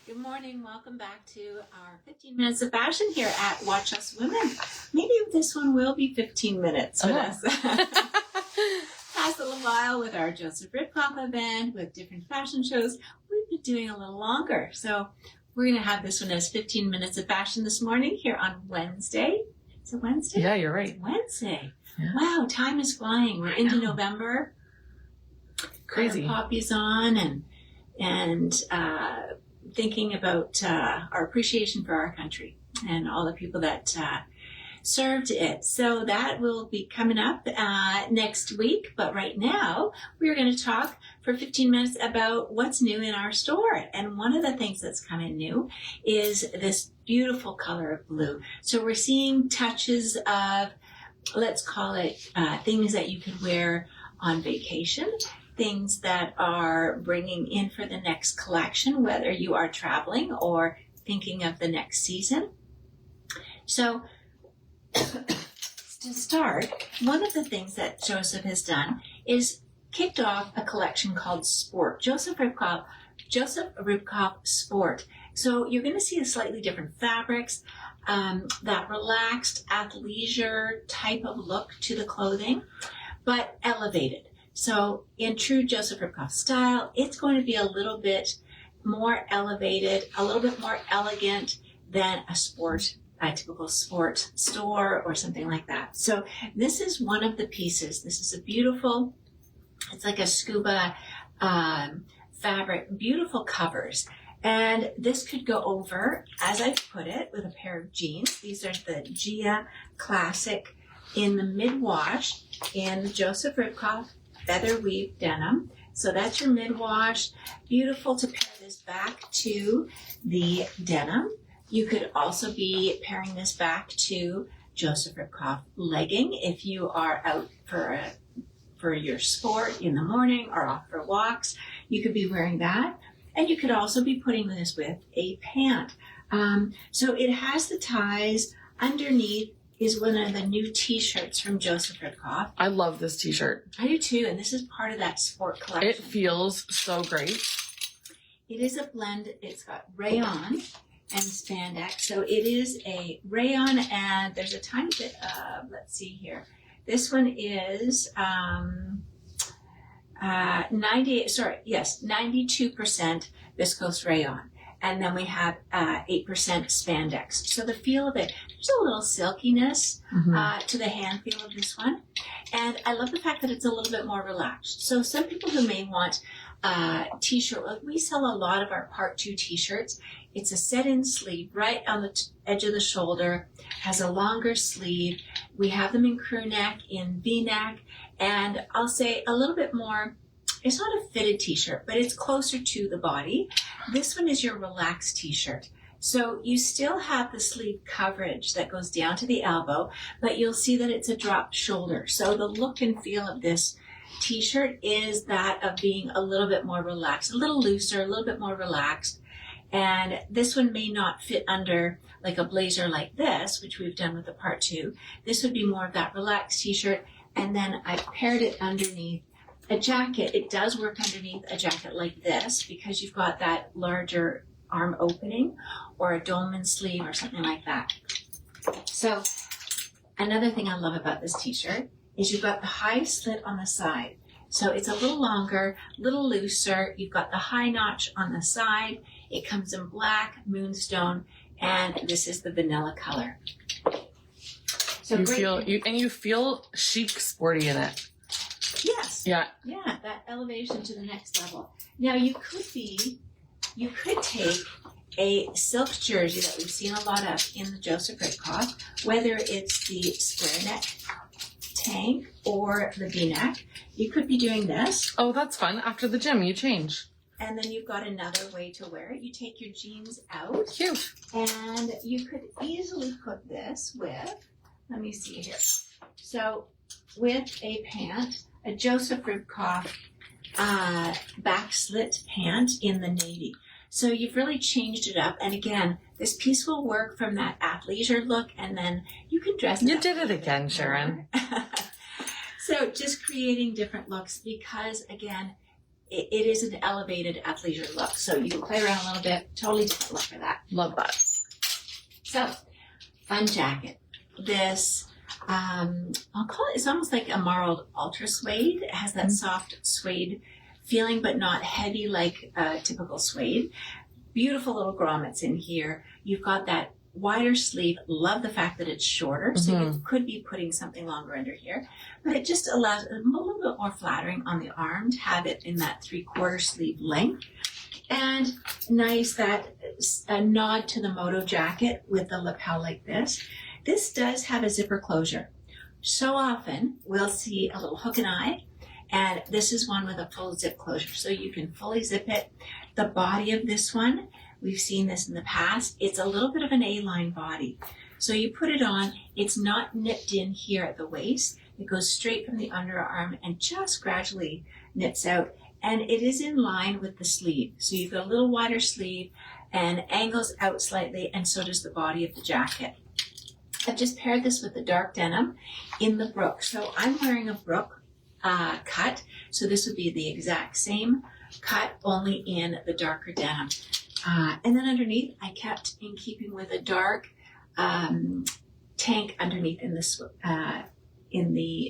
Good morning. Welcome back to our 15 minutes of fashion here at Watch Us Women. Maybe this one will be 15 minutes with us. Past a little while with our Joseph Ribkoff event, with different fashion shows. We've been doing a little longer. So we're going to have this one as 15 minutes of fashion this morning here on Wednesday. Is it Wednesday? Yeah, you're right. It's Wednesday. Yeah. Wow, time is flying. We're into November. Crazy. Poppies on and thinking about our appreciation for our country and all the people that served it. So that will be coming up next week. But right now, we're going to talk for 15 minutes about what's new in our store. And one of the things that's coming new is this beautiful color of blue. So we're seeing touches of, let's call it, things that you could wear on vacation, things that are bringing in for the next collection, whether you are traveling or thinking of the next season. So to start, one of the things that Joseph has done is kicked off a collection called Sport, Joseph Ribkoff Sport. So you're going to see a slightly different fabrics, that relaxed athleisure type of look to the clothing, but elevated. So in true Joseph Ribkoff style, it's going to be a little bit more elevated, a little bit more elegant than a typical sport store or something like that. So this is one of the pieces. This is a beautiful, it's like a scuba fabric, beautiful covers. And this could go over, as I've put it, with a pair of jeans. These are the Gia Classic in the mid-wash in the Joseph Ribkoff feather weave denim. So that's your mid-wash. Beautiful to pair this back to the denim. You could also be pairing this back to Joseph Ribkoff legging if you are out for your sport in the morning or off for walks. You could be wearing that. And you could also be putting this with a pant. So it has the ties. Underneath is one of the new t-shirts from Joseph Ribkoff. I love this t-shirt. I do too, and this is part of that sport collection. It feels so great. It is a blend. It's got rayon and spandex. So it is a rayon, and there's a tiny bit of, let's see here. This one is 92% viscose rayon. And then we have 8% spandex. So the feel of it, there's a little silkiness to the hand feel of this one. And I love the fact that it's a little bit more relaxed. So some people who may want a t-shirt, like we sell a lot of our part 2 t-shirts. It's a set-in sleeve right on the edge of the shoulder, has a longer sleeve. We have them in crew neck, in V-neck, and I'll say a little bit more. It's not a fitted t-shirt, but it's closer to the body. This one is your relaxed t-shirt. So you still have the sleeve coverage that goes down to the elbow, but you'll see that it's a dropped shoulder. So the look and feel of this t-shirt is that of being a little bit more relaxed, a little looser, a little bit more relaxed. And this one may not fit under like a blazer like this, which we've done with the part 2. This would be more of that relaxed t-shirt. And then I paired it underneath a jacket. It does work underneath a jacket like this because you've got that larger arm opening or a dolman sleeve or something like that. So another thing I love about this t-shirt is you've got the high slit on the side. So it's a little longer, a little looser. You've got the high notch on the side. It comes in black, moonstone, and this is the vanilla color. So you feel chic, sporty in it. Yes. Yeah. Yeah, that elevation to the next level. Now you could take a silk jersey that we've seen a lot of in the Joseph Ribkoff, whether it's the square neck tank or the V-neck. You could be doing this. Oh, that's fun. After the gym, you change. And then you've got another way to wear it. You take your jeans out. Cute. And you could easily put this with, let me see here. So with a pant, a Joseph Ribkoff back slit pant in the navy. So you've really changed it up. And again, this piece will work from that athleisure look, and then you can dress it You up did it again, Sharon. So just creating different looks because, again, it is an elevated athleisure look. So you can play around a little bit, totally different look for that. Love that. So, fun jacket. This, I'll call it, it's almost like a marled ultra suede. It has that soft suede feeling, but not heavy like typical suede. Beautiful little grommets in here. You've got that wider sleeve. Love the fact that it's shorter, so you could be putting something longer under here. But it just allows a little bit more flattering on the arm to have it in that 3/4 sleeve length. And nice that a nod to the Moto jacket with the lapel like this. This does have a zipper closure. So often we'll see a little hook and eye, and this is one with a full zip closure. So you can fully zip it. The body of this one, we've seen this in the past, it's a little bit of an A-line body. So you put it on, it's not nipped in here at the waist. It goes straight from the underarm and just gradually knits out. And it is in line with the sleeve. So you've got a little wider sleeve and angles out slightly, and so does the body of the jacket. I've just paired this with the dark denim in the brook. So I'm wearing a brook cut. So this would be the exact same cut, only in the darker denim. And then underneath, I kept in keeping with a dark tank underneath in the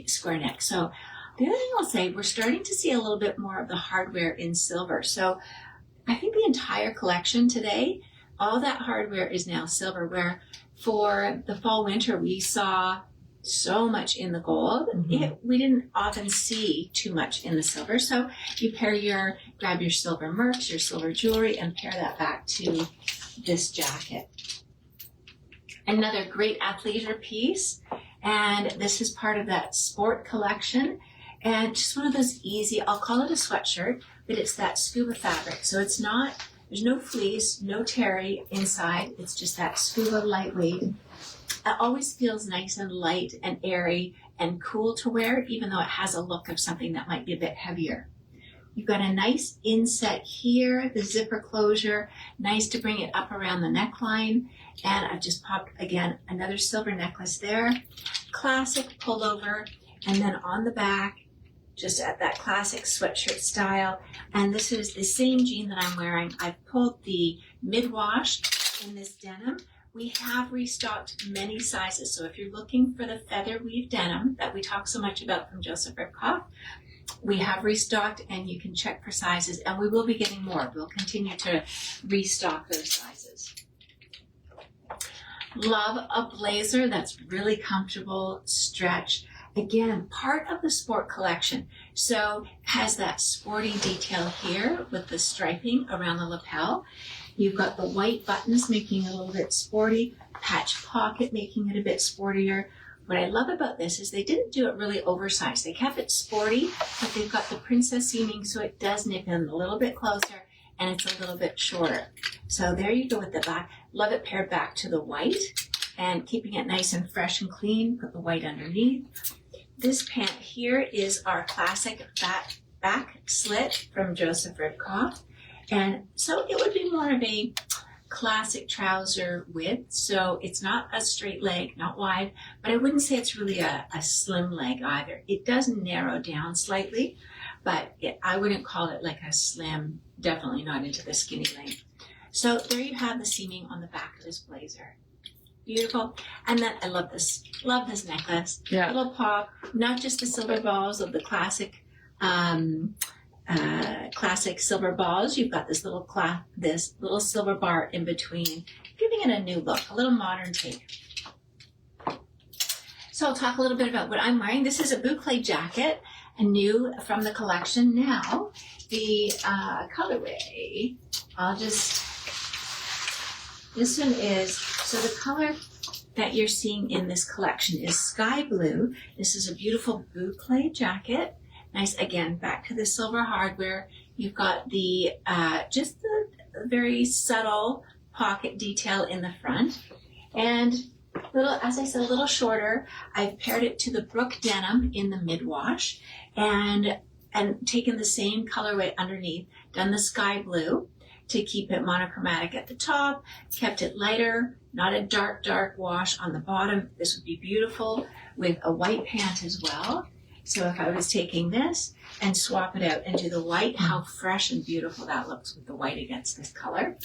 square neck. So the other thing I'll say, we're starting to see a little bit more of the hardware in silver. So I think the entire collection today, all that hardware is now silver, where for the fall winter, we saw so much in the gold. We didn't often see too much in the silver. So you grab your silver mercs, your silver jewelry, and pair that back to this jacket. Another great athleisure piece. And this is part of that Sport Collection. And just one of those easy, I'll call it a sweatshirt, but it's that scuba fabric. So it's not, there's no fleece, no terry inside. It's just that scuba lightweight. It always feels nice and light and airy and cool to wear, even though it has a look of something that might be a bit heavier. You've got a nice inset here, the zipper closure, nice to bring it up around the neckline. And I've just popped, again, another silver necklace there. Classic pullover. And then on the back, just at that classic sweatshirt style. And this is the same jean that I'm wearing. I've pulled the mid-wash in this denim. We have restocked many sizes. So if you're looking for the feather weave denim that we talk so much about from Joseph Ribkoff, we have restocked, and you can check for sizes, and we will be getting more. We'll continue to restock those sizes. Love a blazer that's really comfortable, stretch. Again, part of the Sport Collection. So has that sporty detail here with the striping around the lapel. You've got the white buttons making it a little bit sporty, patch pocket making it a bit sportier. What I love about this is they didn't do it really oversized. They kept it sporty, but they've got the princess seaming, so it does nip in a little bit closer, and it's a little bit shorter. So there you go with the black. Love it paired back to the white, and keeping it nice and fresh and clean. Put the white underneath. This pant here is our classic back slit from Joseph Ribkoff. And so it would be more of a classic trouser width. So it's not a straight leg, not wide, but I wouldn't say it's really a slim leg either. It does narrow down slightly, but I wouldn't call it like a slim, definitely not into the skinny leg. So there you have the seaming on the back of this blazer. Beautiful. And then I love this necklace. Yeah. Little pop, not just the silver balls of the classic classic silver balls. You've got this little silver bar in between, giving it a new look, a little modern take. So I'll talk a little bit about what I'm wearing. This is a boucle jacket, a new from the collection. Now, the colorway, this one is, so the color that you're seeing in this collection is sky blue. This is a beautiful boucle jacket. Nice, again, back to the silver hardware. You've got the just the very subtle pocket detail in the front, and little, as I said, a little shorter. I've paired it to the Brook denim in the mid-wash, and taken the same colorway underneath. Done the sky blue to keep it monochromatic at the top. Kept it lighter, not a dark wash on the bottom. This would be beautiful with a white pant as well. So if I was taking this and swap it out and do the white, how fresh and beautiful that looks with the white against this color.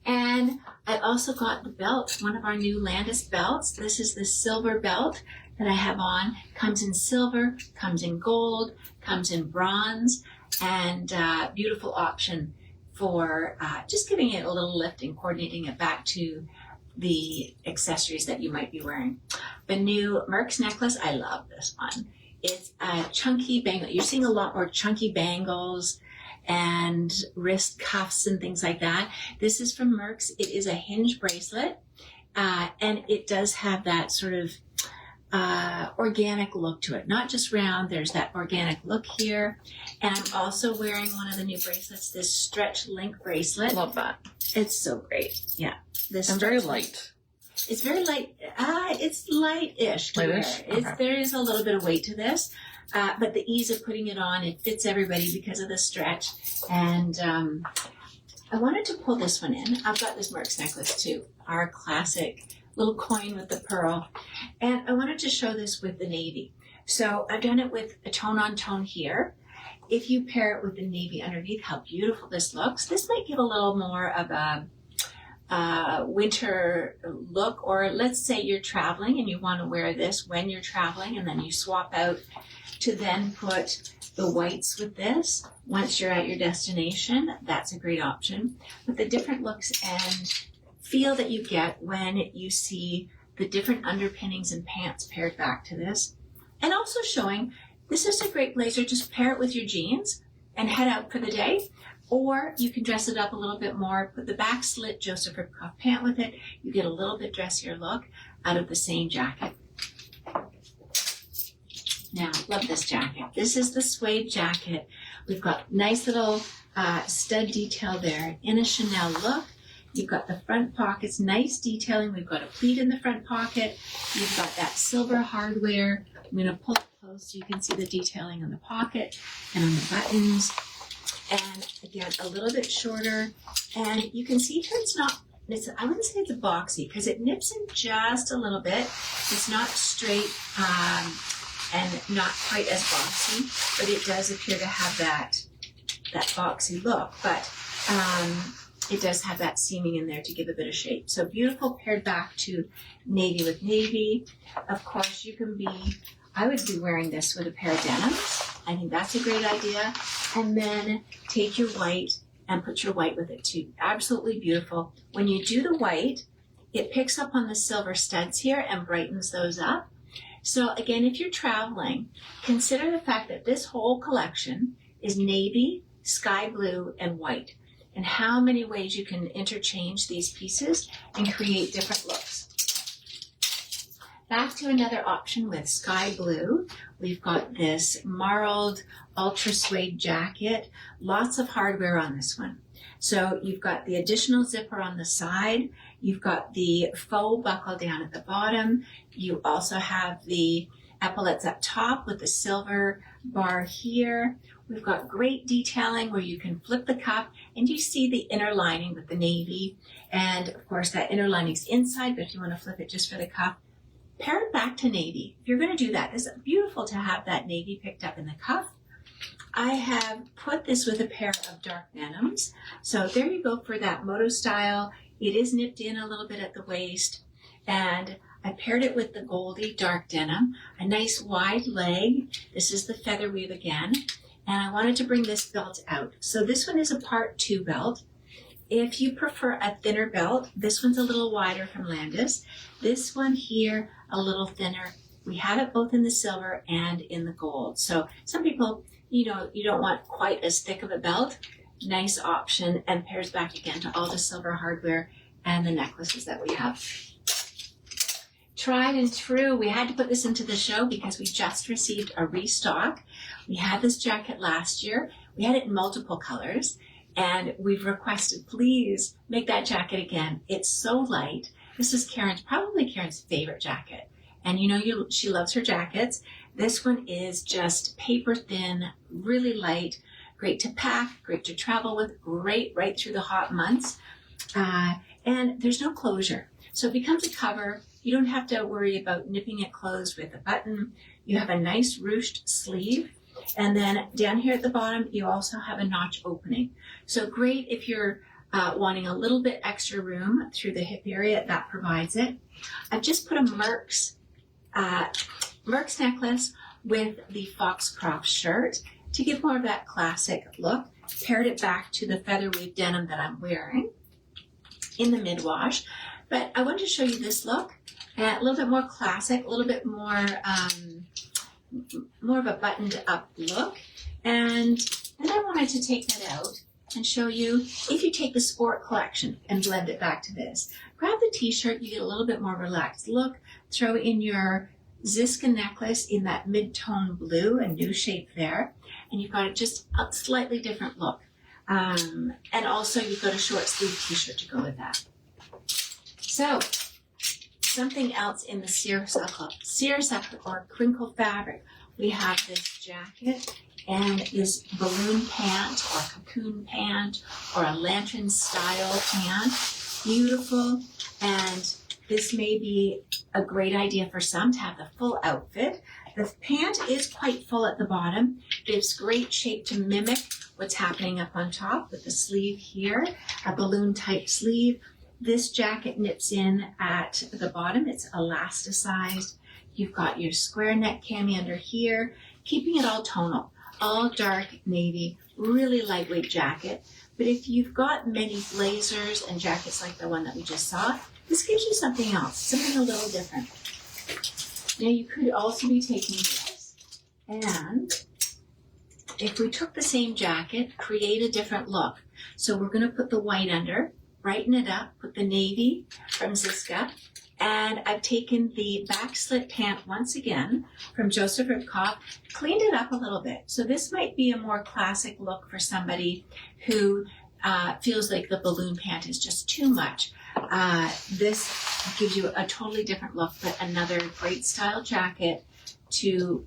And I also got the belt, one of our new Landis belts. This is the silver belt that I have on. Comes in silver, comes in gold, comes in bronze, and beautiful option for just giving it a little lift and coordinating it back to the accessories that you might be wearing. The new Merck's necklace, I love this one. It's a chunky bangle. You're seeing a lot more chunky bangles and wrist cuffs and things like that. This is from Merck's. It is a hinge bracelet, and it does have that sort of organic look to it. Not just round, there's that organic look here. And I'm also wearing one of the new bracelets, this stretch link bracelet. Love that. It's so great. Yeah. This And very light. It's very light. It's light-ish. Light-ish? Okay. There is a little bit of weight to this, but the ease of putting it on, it fits everybody because of the stretch. And I wanted to pull this one in. I've got this Merck's necklace too, our classic little coin with the pearl. And I wanted to show this with the navy. So I've done it with a tone-on-tone here. If you pair it with the navy underneath, how beautiful this looks. This might give a little more of a winter look, or let's say you're traveling and you want to wear this when you're traveling, and then you swap out to then put the whites with this once you're at your destination. That's a great option. But the different looks and feel that you get when you see the different underpinnings and pants paired back to this, and also showing this is a great blazer. Just pair it with your jeans and head out for the day. Or you can dress it up a little bit more, put the back slit Joseph Ribkoff pant with it. You get a little bit dressier look out of the same jacket. Now, love this jacket. This is the suede jacket. We've got nice little stud detail there in a Chanel look. You've got the front pockets, nice detailing. We've got a pleat in the front pocket. You've got that silver hardware. I'm going to pull it close so you can see the detailing on the pocket and on the buttons. And again, a little bit shorter. And you can see here I wouldn't say it's a boxy because it nips in just a little bit. It's not straight and not quite as boxy, but it does appear to have that boxy look. But it does have that seaming in there to give a bit of shape. So beautiful paired back to navy with navy. Of course, I would be wearing this with a pair of denims. I think that's a great idea. And then take your white and put your white with it too. Absolutely beautiful. When you do the white, it picks up on the silver studs here and brightens those up. So again, if you're traveling, consider the fact that this whole collection is navy, sky blue, and white. And how many ways you can interchange these pieces and create different looks. Back to another option with sky blue. We've got this marled ultra suede jacket. Lots of hardware on this one. So you've got the additional zipper on the side. You've got the faux buckle down at the bottom. You also have the epaulets up top with the silver bar here. We've got great detailing where you can flip the cuff and you see the inner lining with the navy. And of course that inner lining's inside, but if you want to flip it just for the cuff, pair it back to navy. If you're going to do that, it's beautiful to have that navy picked up in the cuff. I have put this with a pair of dark denims. So there you go for that Moto style. It is nipped in a little bit at the waist. And I paired it with the Goldie dark denim, a nice wide leg. This is the feather weave again. And I wanted to bring this belt out. So this one is a part 2 belt. If you prefer a thinner belt, this one's a little wider from Landis. This one here, a little thinner. We have it both in the silver and in the gold. So some people, you don't want quite as thick of a belt. Nice option, and pairs back again to all the silver hardware and the necklaces that we have. Tried and true. We had to put this into the show because we just received a restock. We had this jacket last year. We had it in multiple colors. And we've requested, please make that jacket again. It's so light. This is probably Karen's favorite jacket. And she loves her jackets. This one is just paper thin, really light, great to pack, great to travel with, great right through the hot months. And there's no closure. So it becomes a cover You don't have to worry about nipping it closed with a button. You have a nice ruched sleeve. And then down here at the bottom, you also have a notch opening. So great if you're wanting a little bit extra room through the hip area, that provides it. I've just put a Merck's necklace with the Foxcroft shirt to give more of that classic look. Paired it back to the featherweight denim that I'm wearing in the mid-wash. But I wanted to show you this look, a little bit more classic, a little bit more of a buttoned up look. And then I wanted to take that out and show you, if you take the Sport Collection and blend it back to this, grab the t-shirt, you get a little bit more relaxed look, throw in your Ziska necklace in that mid-tone blue, a new shape there, and you've got just a slightly different look. And also you've got a short sleeve t-shirt to go with that. So, something else in the seersucker or crinkle fabric. We have this jacket and this balloon pant or cocoon pant or a lantern style pant. Beautiful. And this may be a great idea for some to have the full outfit. The pant is quite full at the bottom. Gives great shape to mimic what's happening up on top with the sleeve here, a balloon type sleeve. This jacket nips in at the bottom. It's elasticized. You've got your square neck cami under here, keeping it all tonal, all dark navy, really lightweight jacket. But if you've got many blazers and jackets like the one that we just saw, this gives you something else, something a little different. Now you could also be taking this, and if we took the same jacket, create a different look. So we're going to put the white under, brighten it up, put the navy from Ziska, and I've taken the back slit pant once again from Joseph Ribkoff, cleaned it up a little bit. So this might be a more classic look for somebody who feels like the balloon pant is just too much. This gives you a totally different look, but another great style jacket to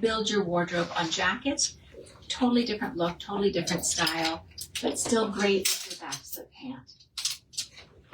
build your wardrobe on jackets. Totally different look, totally different style, but still great with your back slit pant.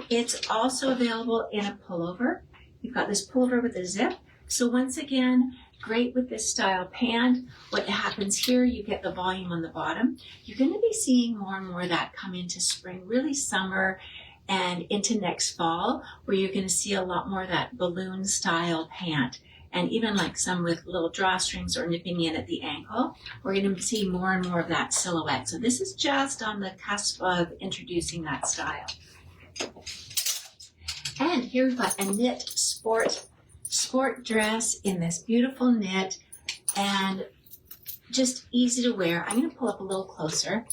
It's also available in a pullover. You've got this pullover with a zip. So once again, great with this style pant. What happens here, you get the volume on the bottom. You're going to be seeing more and more of that come into spring, really summer and into next fall, where you're going to see a lot more of that balloon style pant. And even like some with little drawstrings or nipping in at the ankle, we're going to see more and more of that silhouette. So this is just on the cusp of introducing that style. And here we've got a knit sport dress in this beautiful knit and just easy to wear. I'm going to pull up a little closer.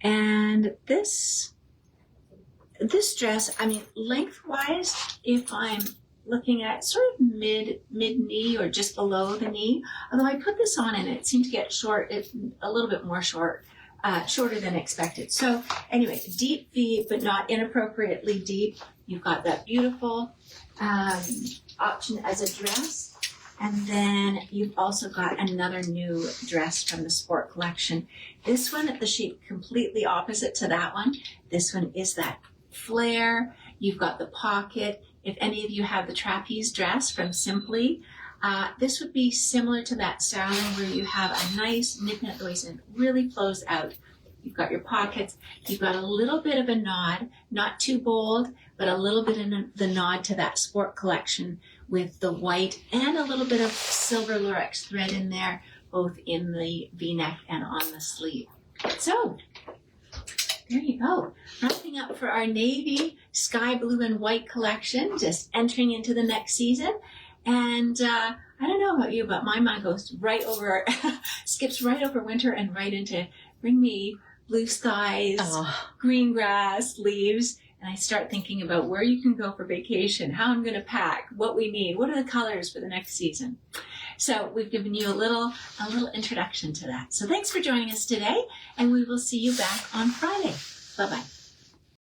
And this dress, I mean, lengthwise, if I'm looking at sort of mid knee or just below the knee, although I put this on and it seemed to get short, a little bit more shorter than expected. So anyway, deep V, but not inappropriately deep. You've got that beautiful option as a dress. And then you've also got another new dress from the Sport Collection. This one, the shape completely opposite to that one. This one is that flare. You've got the pocket. If any of you have the trapeze dress from Simply, this would be similar to that styling where you have a nice nip at the waist and it really flows out. You've got your pockets. You've got a little bit of a nod, not too bold, but a little bit of the nod to that Sport Collection with the white and a little bit of silver lurex thread in there, both in the V-neck and on the sleeve. So, there you go. Wrapping up for our navy, sky blue and white collection, just entering into the next season. And I don't know about you, but my mind goes right over, skips right over winter and right into bring me blue skies, green grass, leaves. And I start thinking about where you can go for vacation, how I'm going to pack, what we need, what are the colors for the next season. So we've given you a little introduction to that. So thanks for joining us today, and we will see you back on Friday. Bye-bye.